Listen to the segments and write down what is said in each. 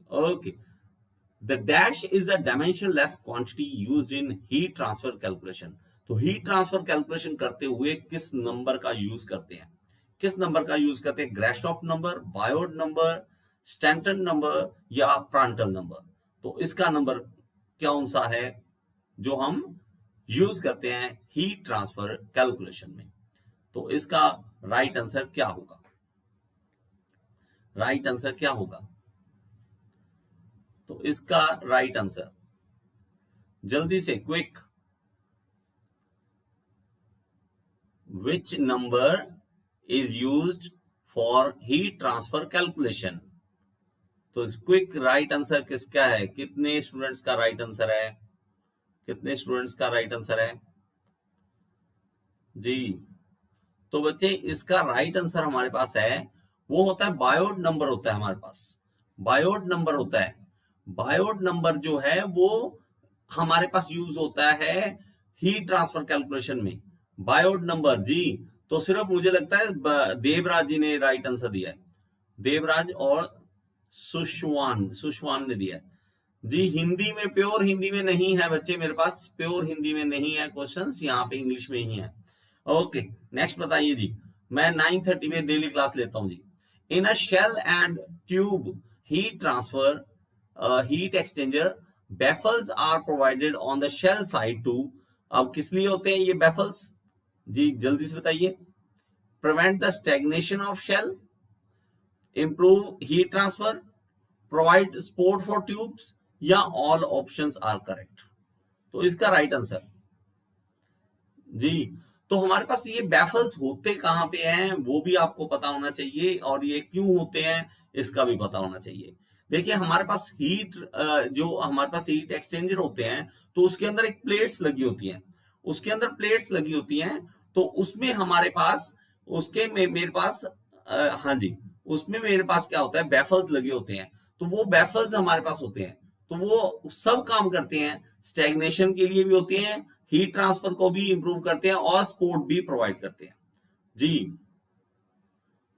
Okay, the dash is a dimensionless quantity used in heat transfer calculation. तो heat transfer calculation करते हुए किस number का use करते हैं, किस नंबर का यूज करते हैं? Grashof number, Biot number, Stanton number या प्रांटल नंबर? तो इसका नंबर कौन सा है जो हम यूज करते हैं हीट ट्रांसफर कैलकुलेशन में? तो इसका राइट आंसर क्या होगा? राइट आंसर क्या होगा? तो इसका राइट आंसर, जल्दी से, quick, which number is used for heat transfer calculation? तो क्विक राइट आंसर किसका है? कितने स्टूडेंट्स का राइट आंसर है? कितने स्टूडेंट्स का राइट आंसर है जी? तो बच्चे इसका राइट आंसर हमारे पास है, वो होता है बायोट नंबर होता है हमारे पास, बायोट नंबर होता है। बायोट नंबर जो है वो हमारे पास यूज होता है हीट ट्रांसफर कैलकुलेशन में, बायोट नंबर जी। तो सिर्फ मुझे लगता है देवराज जी ने राइट आंसर दिया है, देवराज और सुशवान ने दिया है जी। हिंदी में, प्योर हिंदी में नहीं है बच्चे मेरे पास, प्योर हिंदी में नहीं है क्वेश्चंस, यहाँ पे इंग्लिश में ही है। ओके, नेक्स्ट बताइए जी। मैं 9:30 में डेली क्लास लेता हूं जी। In a shell and tube heat transfer heat exchanger baffles are provided on the shell side too. अब किस लिए होते हैं ये बेफल्स जी? जल्दी से बताइए। Prevent the stagnation of shell, improve heat transfer, provide support for tubes, या ऑल ऑप्शंस आर करेक्ट? तो इसका राइट आंसर जी। तो हमारे पास ये बैफल्स होते कहां पे हैं वो भी आपको पता होना चाहिए, और ये क्यों होते हैं इसका भी पता होना चाहिए। देखिए हमारे पास हीट जो हमारे पास हीट एक्सचेंजर होते हैं, तो उसके अंदर एक प्लेट्स लगी होती हैं, उसके अंदर प्लेट्स लगी होती हैं। तो उसमें हमारे पास, उसके में मेरे पास हाँ जी, उसमें मेरे पास क्या होता है, बैफल्स लगे होते हैं। तो वो बैफल्स हमारे पास होते हैं, तो वो सब काम करते हैं, स्टैग्नेशन के लिए भी होते हैं, हीट ट्रांसफर को भी इंप्रूव करते हैं, और सपोर्ट भी प्रोवाइड करते हैं जी।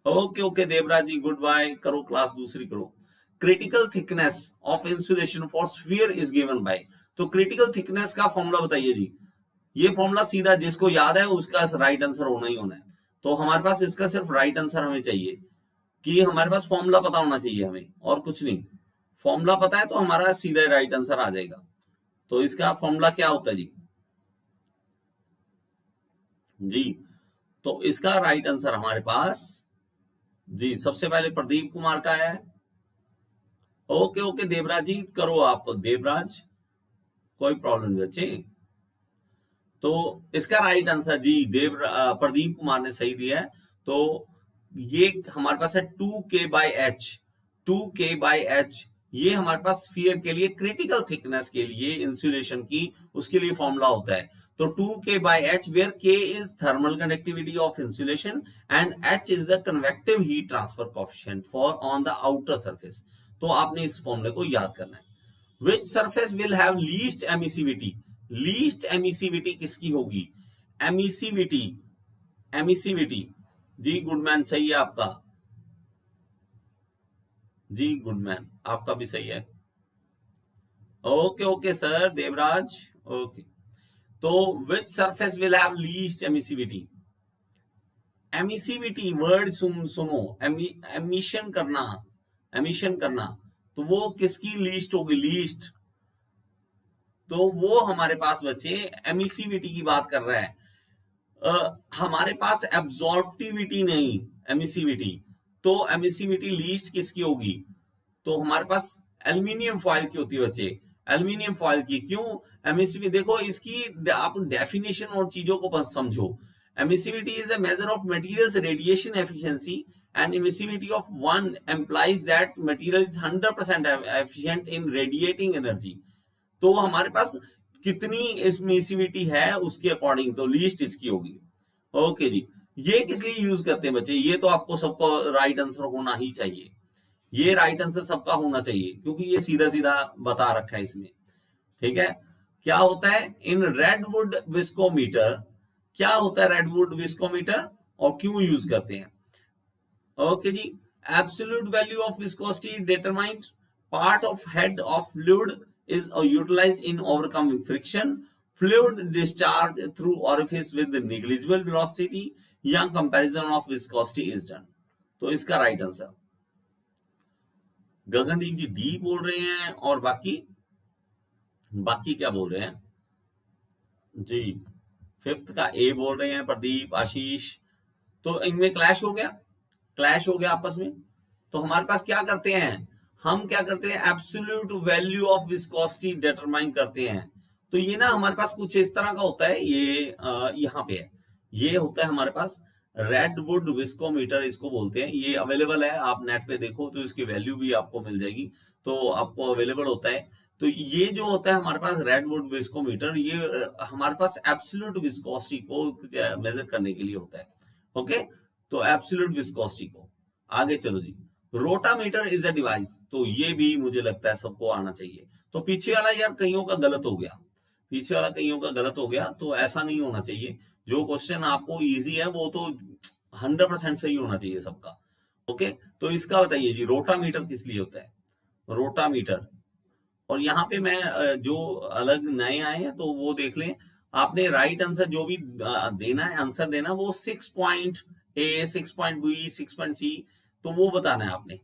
Okay okay Devraj ji, good bye, करो क्लास दूसरी करो। Critical thickness of insulation for sphere is given by. तो क्रिटिकल थिकनेस का फॉर्मूला बताइए जी। ये फॉर्मूला सीधा जिसको याद है उसका राइट आंसर होना ही होना है। तो हमारे पास इसका सिर्फ राइट आंसर हमें चाहिए, कि हमारे पास फॉर्मूला पता होना चाहिए हमें, और कुछ नहीं। फॉर्मूला पता है तो हमारा सीधा राइट आंसर आ जाएगा। तो इसका फॉर्मूला क्या होता है जी? जी, तो इसका राइट आंसर हमारे पास जी, सबसे पहले प्रदीप कुमार का है। ओके ओके देवराज जी, करो आप देवराज, कोई प्रॉब्लम नहीं बच्चे। तो इसका राइट आंसर जी प्रदीप कुमार ने सही दिया है। तो ये हमारे पास है 2K/H, 2K/H, ये हमारे पास स्फीयर के लिए क्रिटिकल थिकनेस के लिए इंसुलेशन की, उसके लिए फॉर्मूला होता है। तो 2K/H, where K is thermal conductivity of insulation and H is the convective heat transfer coefficient for on the outer surface। तो आपने इस फॉर्मूले को याद करना है। Which surface will have least emissivity? Least emissivity किसकी होगी? एमिसिविटी, एमिसिविटी जी, गुडमैन सही है आपका जी, गुडमैन आपका भी सही है। Okay okay sir Devraj, okay. तो which surface will have least emissivity? Emissivity word सुनो, एमिशन करना, एमिशन करना, तो वो किसकी लीस्ट होगी? लीस्ट, तो वो हमारे पास बच्चे एमिसिविटी की बात कर रहा है। हमारे पास एब्जॉर्प्टिविटी नहीं, एमिसिविटी। तो एमिसिविटी लीस्ट किसकी होगी? तो हमारे पास एल्यूमिनियम फॉयल की होती है बच्चे, एल्यूमिनियम फॉयल की। क्यों एमिसिविटी? देखो इसकी आप डेफिनेशन और चीजों को समझो। Emissivity is a measure of materials radiation efficiency, and emissivity of one implies that material is 100% efficient in radiating energy। तो हमारे पास कितनी एमिसिविटी है उसके अकॉर्डिंग तो लीस्ट इसकी होगी। ओके जी, ये किस लिए यूज करते हैं बच्चे? ये तो आपको सबको राइट आंसर होना ही चाहिए, ये राइट आंसर सबका होना चाहिए, क्योंकि ये सीधा सीधा बता रखा है इसमें। ठीक है, क्या होता है इन रेडवुड विस्कोमीटर? क्या होता है रेडवुड विस्कोमीटर और क्यों यूज करते हैं? ओके जी, absolute value of viscosity determined, part of head of fluid is utilized in overcoming friction, fluid discharge through orifice with negligible velocity, या comparison of viscosity is done. तो इसका right answer Gagandeep ji D बोल रहे हैं, और बाकी क्या बोल रहे हैं जी? फिफ्थ का ए बोल रहे हैं प्रदीप, आशीष। तो इनमें क्लैश हो गया आपस में। तो हमारे पास क्या करते हैं, हम क्या करते हैं, absolute value of viscosity determine करते हैं। तो ये ना हमारे पास कुछ इस तरह का होता है, ये यहाँ पे है, ये होता है हमारे पास रेडवुड विस्कोमीटर इसको बोलते हैं। ये अवेलेबल है, आप नेट पे देखो तो इसकी वैल्यू भी आपको मिल जाएगी, तो आपको अवेलेबल होता है। तो ये जो होता है हमारे पास रेडवुड विस्कोमीटर, ये हमारे पास एब्सोल्यूट विस्कोसिटी को मेजर करने के लिए होता है। ओके, तो एब्सोल्यूट विस्कोसिटी को। आगे चलो जी, रोटामीटर इज अ डिवाइस, तो ये भी मुझे लगता है सबको आना चाहिए। तो पीछे वाला यार कईयों का गलत हो गया, तो ऐसा नहीं होना चाहिए। जो क्वेश्चन आपको इजी है वो तो 100% सही होना चाहिए सबका। ओके, तो इसका बताइए जी, रोटामीटर किस लिए होता है? रोटामीटर, और यहाँ पे मैं जो अलग नए आए हैं तो वो देख लें। आपने राइट आंसर जो भी देना है, आंसर देना, वो 6 point A, 6 point B, 6 point C, तो वो बताना है आपने।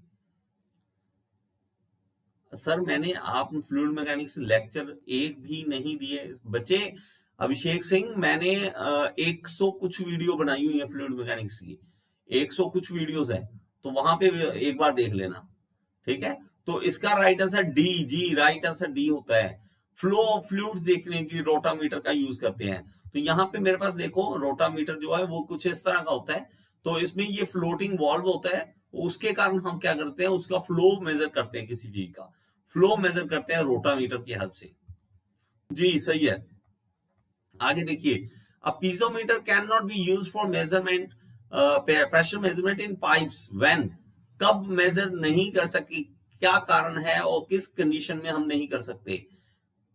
सर मैंने आप फ्लूइड मैकेनिक्स लेक्चर एक भी नहीं दिए बच्चे। अभिषेक सिंह, मैंने 100 कुछ वीडियो बनाई हुई है फ्लूइड मैकेनिक्स की, 100 कुछ वीडियोस है, तो वहां पे एक बार देख लेना, ठीक है। तो इसका right answer D G, right answer D होता है। फ्लो ऑफ फ्लूइड्स देखने की रोटामीटर का यूज करते हैं। तो यहाँ पे मेरे पास देखो, रोटामीटर जो है वो कुछ इस तरह का होता है। तो इसमें ये फ्लोटिंग वॉल्व होता है, उसके कारण हम क्या करते हैं, उसका फ्लो मेजर करते हैं, किसी चीज का फ्लो मेजर करते हैं रोटामीटर की हेल्प से। जी सही है। आगे देखिए, a piezometer can not be used for measurement, pressure measurement in pipes when, कब मेजर नहीं कर सकती, क्या कारण है और किस कंडीशन में हम नहीं कर सकते?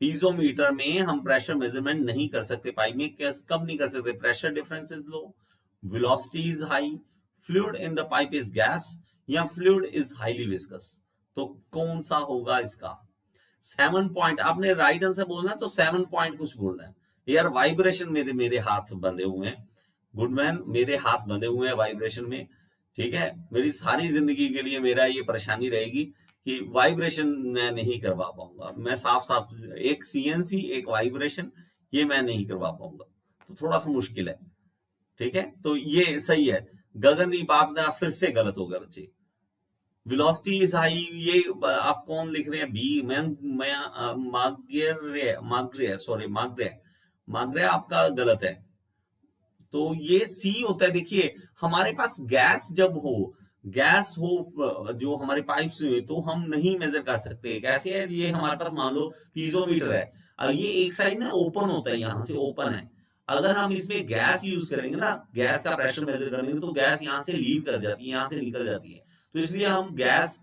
पीजोमीटर में हम प्रेशर मेजरमेंट नहीं कर सकते पाइप में, कब नहीं कर सकते? Pressure difference is low, velocity is high, fluid in the pipe is gas, या फ्लूइड इज हाईली विस्कस। तो कौन सा होगा इसका? 7 पॉइंट आपने राइट आंसर बोलना है, तो 7 पॉइंट कुछ बोलना है यार। वाइब्रेशन मेरे हाथ बंधे हुए हैं, गुडमैन, मेरे हाथ बंधे हुए हैं वाइब्रेशन में, ठीक है। मेरी सारी जिंदगी के लिए मेरा ये परेशानी रहेगी कि वाइब्रेशन मैं नहीं करवा पाऊंगा। मैं साफ एक सीएनसी, एक वाइब्रेशन, ये मैं नहीं करवा पाऊंगा, तो थोड़ा सा मुश्किल है, ठीक है। तो ये सही है। गगनदीप आप फिर से गलत हो गया बच्चे। वेलोसिटी इज हाई, ये आप कौन लिख रहे हैं? बी, मैं माग्रे आपका गलत है। तो ये सी होता है। देखिए, हमारे पास गैस जब हो, गैस हो जो हमारे पाइप्स में, तो हम नहीं मेजर कर सकते। कैसे है? ये हमारे पास मान लो पीजोमीटर है, ये एक साइड ना ओपन होता है, यहाँ से ओपन है। अगर हम इसमें गैस यूज करेंगे ना, गैस का प्रेशर मेजर करेंगे, तो गैस यहाँ से लीव कर जाती है, यहाँ से निकल जाती है। तो इसलिए हम गैस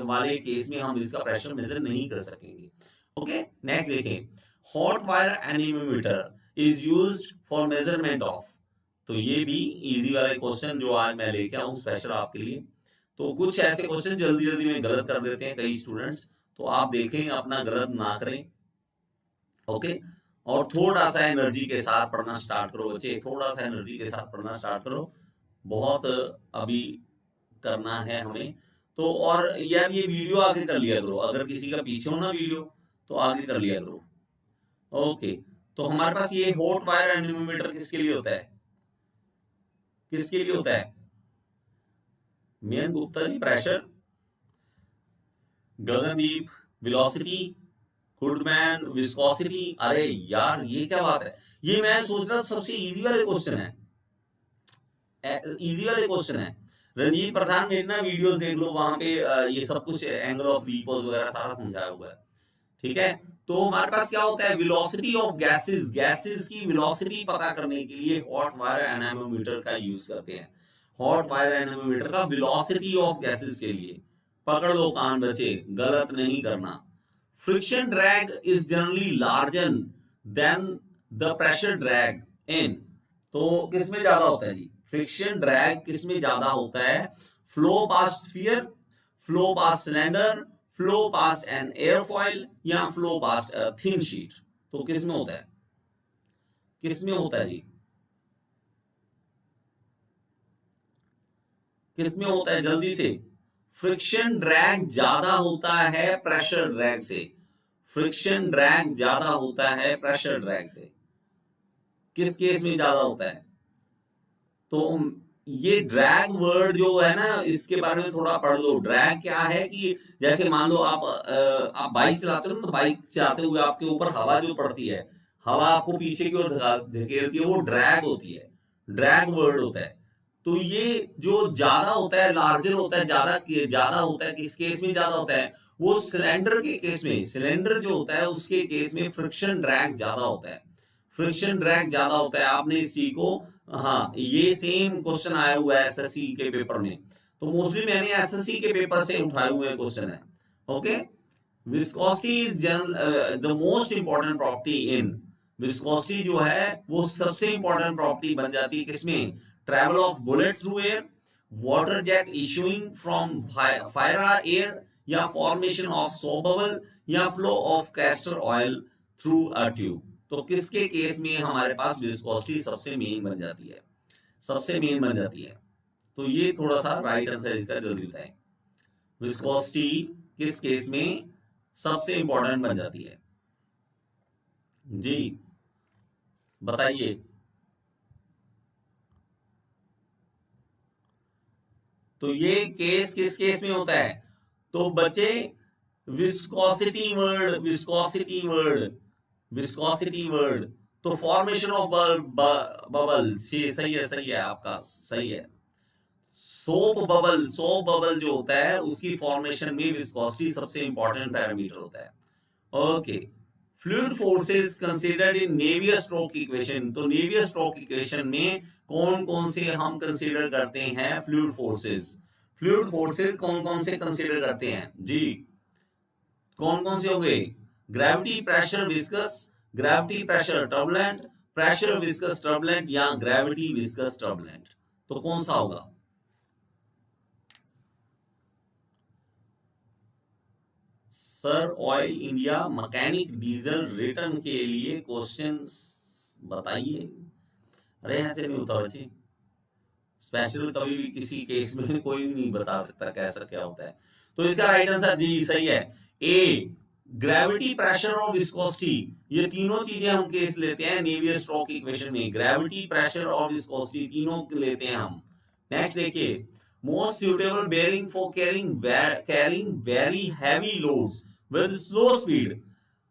वाले केस में हम इसका प्रेशर मेजर नहीं कर सकेंगे। ओके, नेक्स्ट देखें, hot wire anemometer is used for measurement of. तो ये भी इजी वाला क्वेश्चन जो आज मैं लेके आऊं स्पेशल आपके लिए। तो कुछ ऐसे क्वेश्चन जल्दी जल्दी में गलत कर देते हैं कई स्टूडेंट्स, तो आप देखें अपना गलत ना करें। ओके, और थोड़ा सा एनर्जी के साथ पढ़ना स्टार्ट करो बच्चे, थोड़ा सा एनर्जी के साथ पढ़ना स्टार्ट करो, बहुत अभी करना है हमें। तो और यार ये वीडियो आगे कर लिया करो, अगर किसी का पीछे हो ना वीडियो तो आगे कर लिया करो। ओके, तो हमारे पास ये हॉट वायर एनीमोमीटर किसके लिए होता है? किसके लिए होता है? मेन Gupta ji pressure, Gagandeep velocity, Goodman viscosity. अरे यार ये क्या बात है, ये मैं सोच रहा सबसे इजी वाले क्वेश्चन है, इजी वाले क्वेश्चन है। रणजीत प्रधान मेरी ना वीडियोस देख लो, वहां पे ये सब कुछ एंगल ऑफ वीपोज वगैरह सारा समझाया हुआ है, ठीक है। तो हमारे पास क्या होता है, वेलोसिटी ऑफ गैसेस, गैसेस की वेलोसिटी पता करने के लिए हॉट वायर एनेमोमीटर का यूज करते हैं। हॉट वायर एनेमोमीटर का वेलोसिटी ऑफ गैसेस के लिए। पकड़ लो कान बच्चे, गलत नहीं करना। Friction drag is generally larger than the pressure drag in. तो किसमें ज्यादा होता है जी? फ्रिक्शन ड्रैग किसमें ज्यादा होता है? Flow past sphere, flow past cylinder, flow past an airfoil या flow past a thin sheet. तो किस में होता है, किस में होता है जी, किस में होता है जल्दी से। फ्रिक्शन ड्रैग ज्यादा होता है प्रेशर ड्रैग से, फ्रिक्शन ड्रैग ज्यादा होता है प्रेशर ड्रैग से। किस केस में ज्यादा होता है, तो ये ड्रैग वर्ड जो है ना, इसके बारे में थोड़ा पढ़ लो। ड्रैग क्या है कि जैसे मान लो आप बाइक चलाते हो ना, तो बाइक चलाते हुए आपके ऊपर हवा जो पड़ती है, हवा आपको पीछे की ओर धकेलती है, वो ड्रैग होती है, ड्रैग वर्ड होता है। तो ये जो ज्यादा होता है, लार्जर होता है, ज्यादा होता है, किस केस में ज्यादा होता है, वो सिलेंडर के केस में, सिलेंडर जो होता है उसके केस में फ्रिक्शन ड्रैग ज्यादा होता है, फ्रिक्शन ड्रैग ज्यादा होता है। आपने इसी को, हाँ ये सेम क्वेश्चन आया हुआ है एसएससी के पेपर में, तो मोस्टली मैंने एसएससी के पेपर से उठाए हुए क्वेश्चन है। Okay, viscosity is general the most important property in, viscosity जो है वो सबसे इंपॉर्टेंट प्रॉपर्टी बन जाती है किसमें, travel of bullet through air, water jet issuing from fire air, या फॉर्मेशन ऑफ सोप बबल, या flow of castor oil through a tube. तो किसके केस में हमारे पास विस्कोसिटी सबसे मेन बन जाती है, सबसे मेन बन जाती है। तो ये थोड़ा सा राइट आंसर इसका जल्दी बताएं, विस्कोसिटी किस केस में सबसे इंपॉर्टेंट बन जाती है जी, बताइए। तो ये केस किस केस में होता है, तो बच्चे viscosity word, viscosity word, viscosity word, तो फॉर्मेशन ऑफ बबल, सही है, सही है आपका, सही है। सोप बबल, सोप बबल जो होता है उसकी फॉर्मेशन में विस्कोसिटी सबसे इंपॉर्टेंट पैरामीटर होता है। ओके, फ्लूइड फोर्सेस कंसीडर्ड इन नेवियर स्ट्रोक इक्वेशन, तो नेवियर स्ट्रोक इक्वेशन में कौन कौन से हम कंसीडर करते हैं फ्लूइड फोर्सेस, फ्लूइड फोर्सेस कौन कौन से कंसीडर करते हैं जी, कौन कौन से हो गए, gravity pressure viscous, gravity pressure turbulent, pressure viscous turbulent, या ग्रेविटी विस्कस टर्बुलेंट। तो कौन सा होगा, sir oil India mechanic diesel return के लिए क्वेश्चंस बताइए। अरे ऐसे नहीं होता बच्चे, स्पेशल कभी भी किसी केस में कोई नहीं बता सकता कैसा क्या होता है। तो इसका राइट आंसर जी सही है, ए ग्रेविटी प्रेशर और विस्कोसिटी, ये तीनों चीजें हम केस लेते हैं नेवियर स्ट्रोक इक्वेशन में, ग्रेविटी प्रेशर और विस्कोसिटी तीनों लेते हैं हम। नेक्स्ट देखिए, most suitable bearing for carrying very heavy loads with slow speed,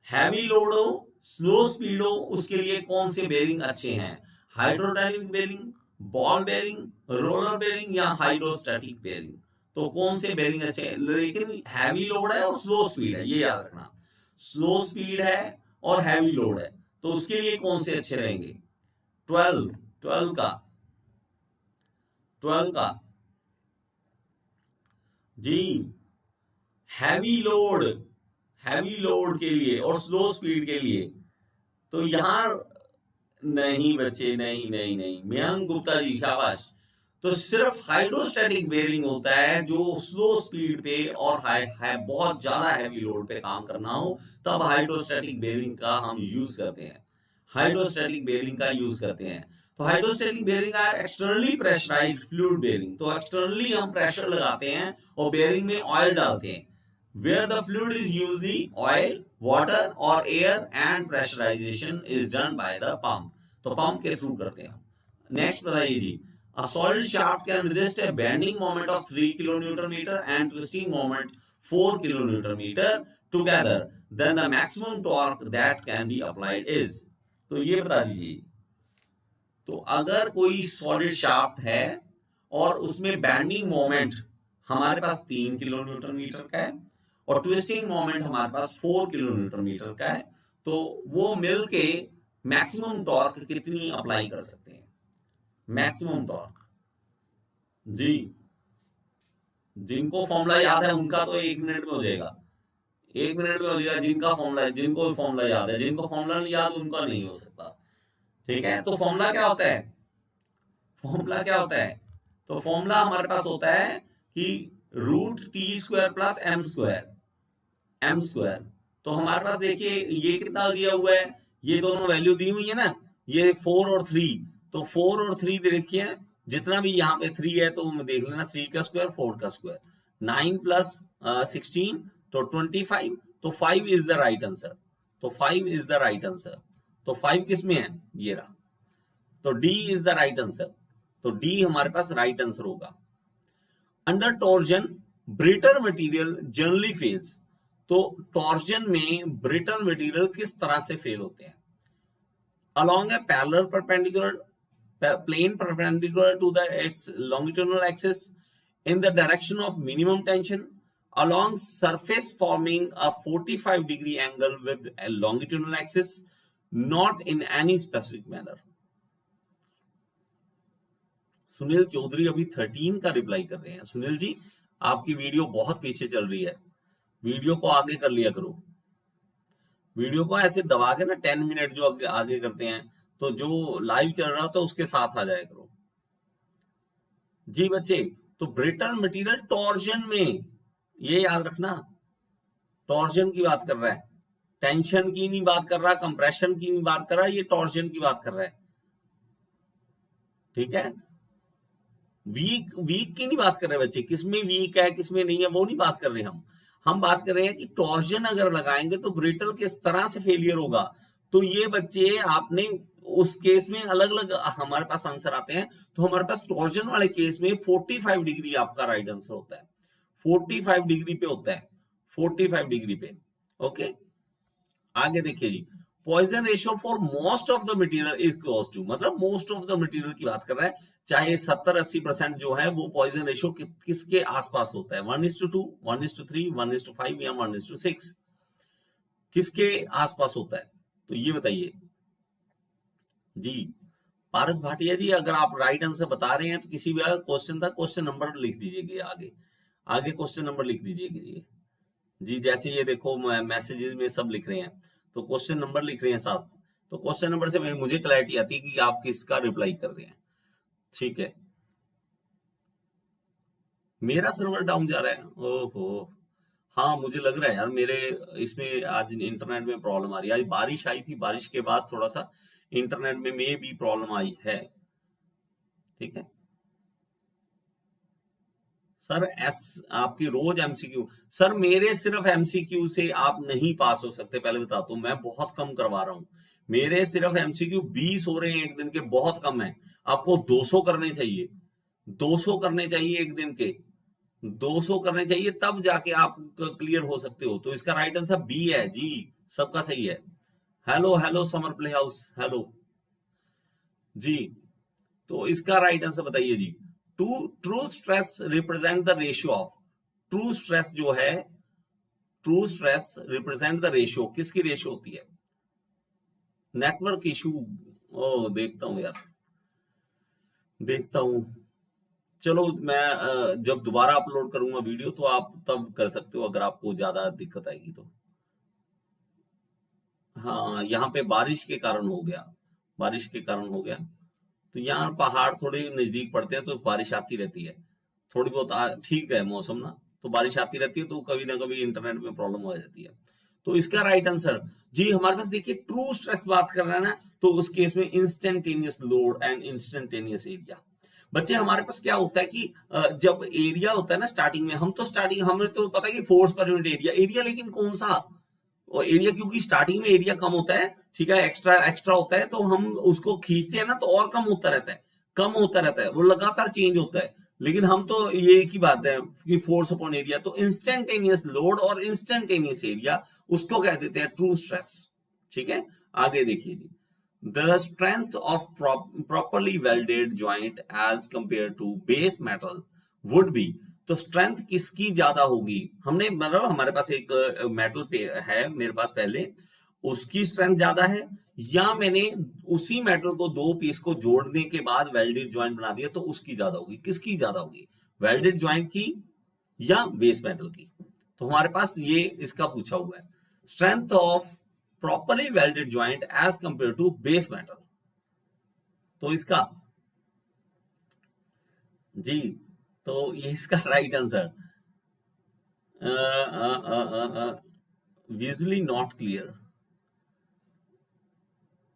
heavy load हो स्लो स्पीड हो उसके लिए कौन से बेयरिंग अच्छे हैं, hydrodynamic bearing, ball bearing, roller bearing, या हाइड्रोस्टैटिक बेयरिंग। तो कौन से बेयरिंग अच्छे हैं, लेकिन हैवी लोड है और स्लो स्पीड है, ये याद रखना, स्लो स्पीड है और हैवी लोड है, तो उसके लिए कौन से अच्छे रहेंगे, 12 का, 12 का जी, हैवी लोड, हैवी लोड के लिए और स्लो स्पीड के लिए। तो यहां नहीं बच्चे, नहीं नहीं नहीं, मयंक गुप्ता जी शाबाश। तो सिर्फ हाइड्रोस्टैटिक बेयरिंग होता है जो स्लो स्पीड पे और बहुत ज्यादा हैवी लोड पे काम करना हो, तब हाइड्रोस्टैटिक बेयरिंग का हम यूज करते हैं, हाइड्रोस्टैटिक बेयरिंग का यूज करते हैं। तो hydrostatic bearing are externally pressurized fluid bearing, तो एक्सटर्नली हम प्रेशर लगाते हैं और बेयरिंग में ऑयल डालते हैं, where the fluid is usually oil, water or air and pressurization is done by the pump, तो पंप के थ्रू करते हैं हम। नेक्स्ट बताइए जी, a solid shaft can resist a bending moment of 3 kN and twisting moment 4 kN together, then the maximum torque that can be applied is, तो ये बता दीजिए। तो अगर कोई सॉलिड शाफ्ट है और उसमें बैंडिंग मोमेंट हमारे पास 3 kN का है और ट्विस्टिंग मोमेंट हमारे पास 4 kN का है, तो वो मिलके मैक्सिमम टॉर्क कितनी अप्लाई कर सकते हैं, मैक्सिमम टॉर्क जी, जिनको फॉर्मूला याद है उनका तो 1 मिनट में हो जाएगा, 1 मिनट में हो जाएगा, जिनका फॉर्मूला, जिनको फॉर्मूला याद है, जिनको फॉर्मूला नहीं याद उनका नहीं हो सकता। ठीक है, तो फॉर्मूला क्या होता है, फॉर्मूला क्या होता है, तो फॉर्मूला हमारे पास होता है कि √T² + m², एम स्क्वायर। तो हमारे पास देखिए ये कितना दिया हुआ है, ये दोनों वैल्यू दी हुई है ना, ये 4 और 3, तो 4 और 3 देखिए जितना भी यहाँ पे 3 है तो देख लेना, 3 का स्क्वायर 4 का स्क्वायर, 9 प्लस 16 तो 25, तो 5 इज द राइट आंसर। तो 5 इज द राइट आंसर। तो 5 किस में है, ये रहा, तो D is the right answer. तो डी हमारे पास राइट आंसर होगा। Under torsion brittle material generally fails. तो टॉर्जन में ब्रिटल मटेरियल किस तरह से फेल होते हैं? Along A parallel perpendicular plane perpendicular to its longitudinal axis in the direction of minimum tension along surface forming a 45-degree angle with a longitudinal axis, not in any specific manner. Sunil Chaudhary अभी 13 का reply कर रहे हैं। सुनील जी आपकी video बहुत पीछे चल रही है, वीडियो को आगे कर लिया करो, वीडियो को ऐसे दबा के ना 10 मिनट जो आगे करते हैं, तो जो लाइव चल रहा हो तो उसके साथ आ जाया करो जी बच्चे। तो ब्रिटल मटेरियल टॉर्जन में, ये याद रखना, टॉर्जन की बात कर रहा है, टेंशन की नहीं बात कर रहा, कंप्रेशन की नहीं बात कर रहा, ये टॉर्जन की बात कर रहा है, ठीक है। वीक वीक की नहीं बात कर रहे बच्चे, किसमें वीक है किसमें नहीं है वो नहीं बात कर रहे हम बात कर रहे हैं कि टॉर्जन अगर लगाएंगे तो ब्रिटल किस तरह से फेलियर होगा। तो ये बच्चे आपने उस केस में अलग अलग हमारे पास आंसर आते हैं। तो हमारे पास टॉर्जन वाले केस में 45 डिग्री आपका राइट आंसर होता है, 45 डिग्री पे होता है, 45 डिग्री पे। ओके, आगे देखिए जी, Poisson ratio for most of the material is close to, मतलब मोस्ट ऑफ द मटेरियल की बात कर रहा है, चाहे 70-80% जो है वो पॉइजन रेशियो किसके आसपास होता है, 1:2, 1:3, 1:5 या 1:6, किसके आसपास होता है? तो ये बताइए जी। पारस भाटिया जी अगर आप राइट आंसर बता रहे हैं तो किसी भी क्वेश्चन था, क्वेश्चन नंबर लिख दीजिएगा, आगे आगे क्वेश्चन नंबर लिख दीजिएगा जी। जैसे ये देखो मैसेजेस में सब लिख रहे हैं तो क्वेश्चन नंबर लिख रहे हैं साथ, तो क्वेश्चन नंबर से मुझे क्लैरिटी आती है कि आप किसका रिप्लाई कर रहे हैं, ठीक है। मेरा सर्वर डाउन जा रहा है, ओहो, हाँ मुझे लग रहा है यार, मेरे इसमें आज इंटरनेट में प्रॉब्लम आ रही है। आज बारिश आई थी, बारिश के बाद थोड़ा सा इंटरनेट में भी प्रॉब्लम आई है, ठीक है सर। आपकी रोज एमसीक्यू, सर मेरे सिर्फ एमसीक्यू से आप नहीं पास हो सकते, पहले बताता हूं, मैं बहुत कम करवा रहा हूं, मेरे सिर्फ एमसीक्यू 20 हो रहे हैं एक दिन के, बहुत कम है। आपको 200 करने चाहिए, 200 करने चाहिए एक दिन के, 200 करने चाहिए, तब जाके आप क्लियर हो सकते हो। तो इसका राइट आंसर बी है जी, सबका सही है। Hello hello summer play house, hello जी। तो इसका राइट आंसर बताइए जी। True stress represent the ratio of, true stress जो है, true stress represent the ratio, किसकी रेशियो होती है? नेटवर्क इशू, ओ देखता हूं यार, देखता हूं, चलो मैं जब दोबारा अपलोड करूंगा वीडियो तो आप तब कर सकते हो अगर आपको ज्यादा दिक्कत आएगी तो। हाँ यहाँ पे बारिश के कारण हो गया, बारिश के कारण हो गया। तो यहाँ पहाड़ थोड़े नजदीक पड़ते हैं तो बारिश आती रहती है, थोड़ी बहुत ठीक है मौसम ना, तो बारिश आती रहती है, तो कभी ना कभी इंटरनेट में प्रॉब्लम हो जाती है। तो इसका राइट आंसर जी हमारे पास देखिए, ट्रू स्ट्रेस बात कर रहा है ना, तो उस केस में instantaneous load and instantaneous area. बच्चे हमारे पास क्या होता है कि जब एरिया होता है ना स्टार्टिंग में, हमें तो पता है कि force per unit area, area लेकिन कौन सा, और एरिया क्योंकि स्टार्टिंग में एरिया कम होता है, ठीक है, एक्स्ट्रा एक्स्ट्रा होता है, तो हम उसको खींचते हैं ना तो और कम होता रहता है, कम होता रहता है, वो लगातार चेंज होता है। लेकिन हम तो ये एक ही बात है कि फोर्स अपॉन एरिया, तो इंस्टेंटेनियस लोड और इंस्टेंटेनियस एरिया उसको कह देते हैं ट्रू स्ट्रेस, ठीक है। आगे देखिए जी, the strength of properly welded joint as compared to base metal would be, तो स्ट्रेंथ किसकी ज्यादा होगी? हमने मतलब हमारे पास एक मेटल पे है मेरे पास पहले, उसकी स्ट्रेंथ ज्यादा है, या मैंने उसी मेटल को दो पीस को जोड़ने के बाद वेल्डेड ज्वाइंट बना दिया तो उसकी ज्यादा होगी? किसकी ज्यादा होगी, वेल्डेड ज्वाइंट की या बेस मेटल की? तो हमारे पास ये इसका पूछा हुआ है, strength of properly welded joint as compared to base metal। तो इसका जी, तो ये इसका right answer visually not clear.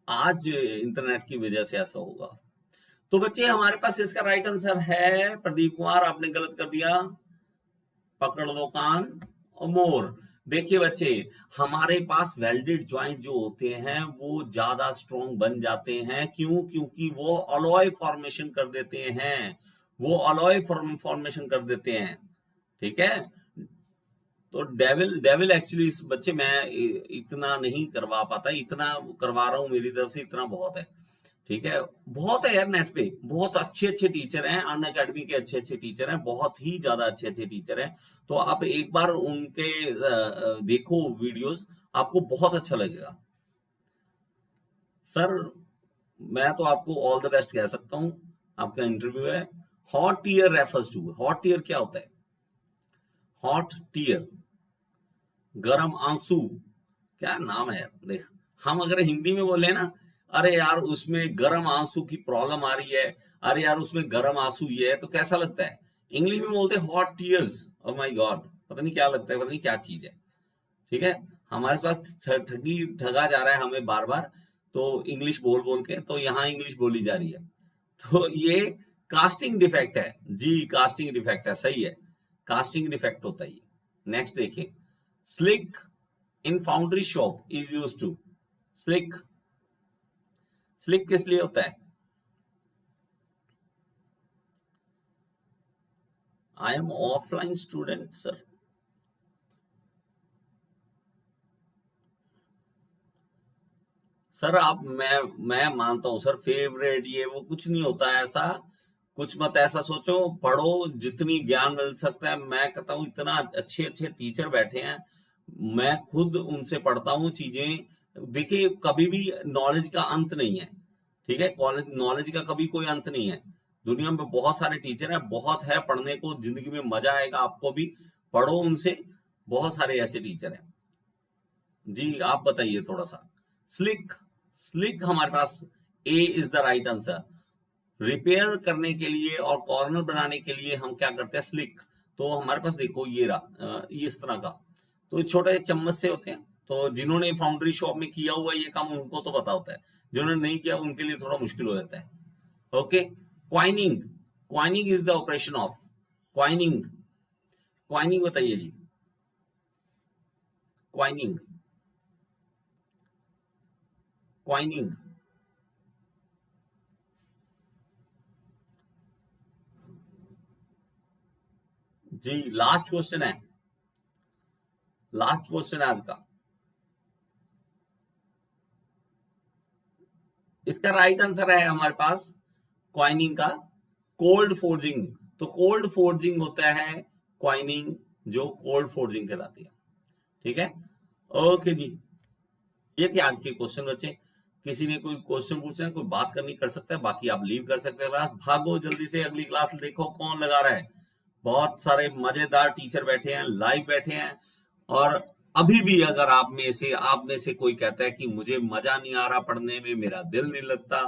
आज इंटरनेट की वजह से ऐसा होगा। तो बच्चे हमारे पास इसका राइट आंसर है प्रदीप कुमार, आपने गलत कर दिया। पकड़ लो कान और मोर। देखिए बच्चे, हमारे पास वेल्डेड जॉइंट जो होते हैं वो ज्यादा स्ट्रॉन्ग बन जाते हैं। क्यों? क्योंकि वो अलॉय फॉर्मेशन कर देते हैं, वो अलॉय फॉर्मेशन कर देते हैं। ठीक है, तो डेविल एक्चुअली इस बच्चे मैं इतना नहीं करवा पाता, इतना करवा रहा हूं मेरी तरफ से, इतना बहुत है। ठीक है, बहुत है यार, नेट पे बहुत अच्छे अच्छे टीचर हैं, अन अकेडमी के अच्छे अच्छे टीचर हैं, बहुत ही ज्यादा अच्छे अच्छे टीचर हैं। तो आप एक बार उनके देखो वीडियोस, आपको बहुत अच्छा लगेगा। सर मैं तो आपको ऑल द बेस्ट कह सकता हूं, आपका इंटरव्यू है। Hot tear refers to, hot tear क्या होता है? हॉट टीयर, गरम आंसू, क्या नाम है यार। देख, हम अगर हिंदी में बोले ना, अरे यार उसमें गरम आंसू की प्रॉब्लम आ रही है, अरे यार उसमें गरम आंसू ये है, तो कैसा लगता है? इंग्लिश में बोलते हैं hot tears. Oh my God, पता नहीं क्या लगता है, पता नहीं क्या चीज है। ठीक है, हमारे पास ठगा जा रहा है हमें बार बार, तो इंग्लिश बोल बोल के, तो यहाँ इंग्लिश बोली जा रही है। तो ये कास्टिंग डिफेक्ट है जी, कास्टिंग डिफेक्ट है, सही है, कास्टिंग डिफेक्ट होता है ये। नेक्स्ट देखिए, slick in foundry shop is use to. Slick, slick किस लिए होता है? I am offline student sir. Sir आप, मैं मानता हूं सर, फेवरेट ये वो कुछ नहीं होता है ऐसा, कुछ मत ऐसा सोचो, पढ़ो जितनी ज्ञान मिल सकता है। मैं कहता हूँ इतना अच्छे अच्छे टीचर बैठे हैं, मैं खुद उनसे पढ़ता हूँ चीजें। देखिए कभी भी नॉलेज का अंत नहीं है। ठीक है, कॉलेज नॉलेज का कभी कोई अंत नहीं है। दुनिया में बहुत सारे टीचर हैं, बहुत है पढ़ने को, जिंदगी में मजा आएगा आपको भी, पढ़ो उनसे, बहुत सारे ऐसे टीचर हैं जी। आप बताइए थोड़ा सा। स्लिक, स्लिक हमारे पास A is the right answer. Repair करने के लिए और कॉर्नर बनाने के लिए हम क्या करते हैं? स्लिक। तो हमारे पास देखो ये रहा, ये इस तरह का, तो छोटे चम्मच से होते हैं। तो जिन्होंने फाउंड्री शॉप में किया हुआ ये काम उनको तो पता होता है, जिन्होंने नहीं किया उनके लिए थोड़ा मुश्किल हो जाता है। Okay, coining, coining is the operation of coining. Coining बताइए जी, क्वाइनिंग, क्वाइनिंग। जी लास्ट क्वेश्चन है, लास्ट क्वेश्चन है आज का। इसका राइट आंसर है हमारे पास क्वाइनिंग का कोल्ड फोर्जिंग। तो कोल्ड फोर्जिंग होता है क्वाइनिंग, जो कोल्ड फोर्जिंग कहलाती है। ठीक है, ओके जी, ये थे आज के क्वेश्चन बच्चे। किसी ने कोई क्वेश्चन पूछना है, कोई बात करनी कर सकता है, बाकी आप लीव कर सकते हैं क्लास। भागो जल्दी से, अगली क्लास देखो कौन लगा रहा है। बहुत सारे मजेदार टीचर बैठे हैं, लाइव बैठे हैं। और अभी भी अगर आप में से कोई कहता है कि मुझे मजा नहीं आ रहा पढ़ने में, मेरा दिल नहीं लगता,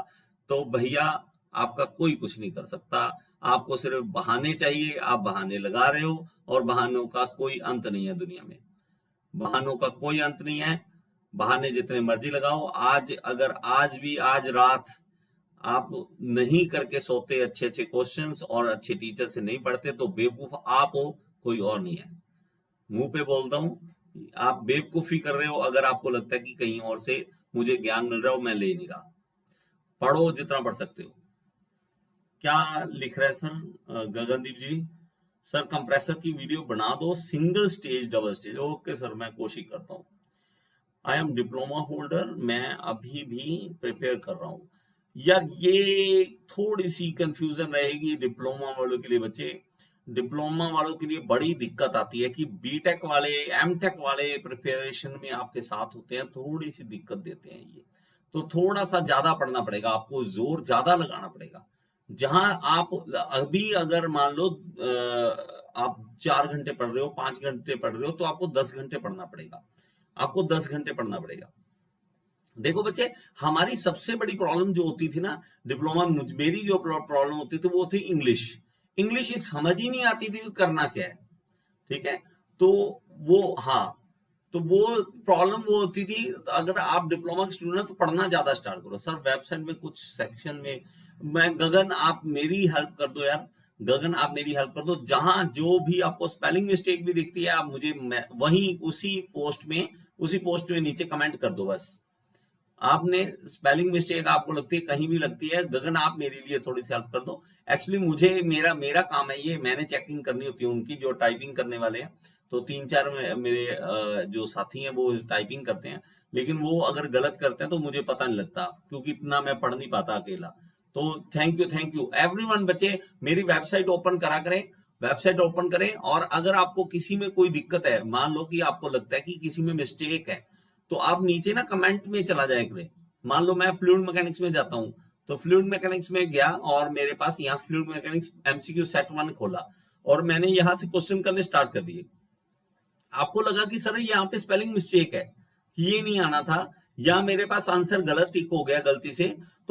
तो भैया आपका कोई कुछ नहीं कर सकता। आपको सिर्फ बहाने चाहिए, आप बहाने लगा रहे हो, और बहानों का कोई अंत नहीं है दुनिया में, बहानों का कोई अंत नहीं है। बहाने जितने मर्जी लगाओ। आज अगर आज रात आप नहीं करके सोते अच्छे अच्छे क्वेश्चंस और अच्छे टीचर से नहीं पढ़ते, तो बेवकूफ आप हो, कोई और नहीं है। मुंह पे बोलता हूं, आप बेवकूफी कर रहे हो अगर आपको लगता है कि कहीं और से मुझे ज्ञान मिल रहा हो, मैं ले नहीं रहा। पढ़ो जितना पढ़ सकते हो। क्या लिख रहा है सर गगनदीप जी? सर कंप्रेसर की वीडियो बना दो, single stage double stage. Okay sir, मैं कोशिश करता हूँ। आई एम डिप्लोमा होल्डर, मैं अभी भी प्रिपेयर कर रहा हूँ। यार ये थोड़ी सी कंफ्यूजन रहेगी डिप्लोमा वालों के लिए बच्चे। डिप्लोमा वालों के लिए बड़ी दिक्कत आती है कि बीटेक वाले, एमटेक वाले प्रिपरेशन में आपके साथ होते हैं, थोड़ी सी दिक्कत देते हैं ये। तो थोड़ा सा ज्यादा पढ़ना पड़ेगा आपको, जोर ज्यादा लगाना पड़ेगा। जहां आप अभी अगर मान लो आप 4 घंटे पढ़ रहे हो, 5 घंटे पढ़ रहे हो, तो आपको 10 घंटे पढ़ना पड़ेगा, आपको 10 घंटे पढ़ना पड़ेगा। देखो बच्चे, हमारी सबसे बड़ी प्रॉब्लम जो होती थी ना डिप्लोमा में, मेरी जो प्रॉब्लम होती थी वो थी इंग्लिश। इंग्लिश समझ ही नहीं आती थी करना क्या है। ठीक है, तो वो हाँ, तो वो प्रॉब्लम वो होती थी। तो अगर आप डिप्लोमा के स्टूडेंट हैं तो पढ़ना ज्यादा स्टार्ट करो। सर वेबसाइट में कुछ सेक्शन में मैं गगन आप मेरी हेल्प कर दो यार, गगन आप मेरी हेल्प कर दो, जहां जो भी आपको स्पेलिंग मिस्टेक भी दिखती है आप मुझे वहीं उसी पोस्ट में नीचे कमेंट कर दो। बस आपने स्पेलिंग मिस्टेक आपको लगती है कहीं भी लगती है, गगन आप मेरे लिए थोड़ी सी हेल्प कर दो। एक्चुअली मुझे मेरा काम है ये, मैंने चेकिंग करनी होती है उनकी जो टाइपिंग करने वाले हैं। तो 3-4 मेरे जो साथी हैं वो टाइपिंग करते हैं, लेकिन वो अगर गलत करते हैं तो मुझे पता नहीं लगता, क्योंकि इतना मैं पढ़ नहीं पाता अकेला। तो थैंक यू एवरीवन। बच्चे मेरी वेबसाइट ओपन करा करें, वेबसाइट ओपन करें, और अगर आपको किसी में कोई दिक्कत है, मान लो कि आपको लगता है कि किसी में मिस्टेक है, तो आप नीचे ना कमेंट में चला जाया करें। मान लो मैं फ्लूइड मैकेनिक्स में जाता हूँ, तो फ्लूइड मैकेनिक्स में गया और मेरे पास यहाँ फ्लूइड मैकेनिक्स एमसीक्यू सेट 1 खोला और मैंने यहाँ से क्वेश्चन करने स्टार्ट कर दिए। आपको लगा कि सर यहाँ पे स्पेलिंग मिस्टेक है, ये नहीं आना था, या मेरे पास आंसर गलत टिक हो गया गलती से, तो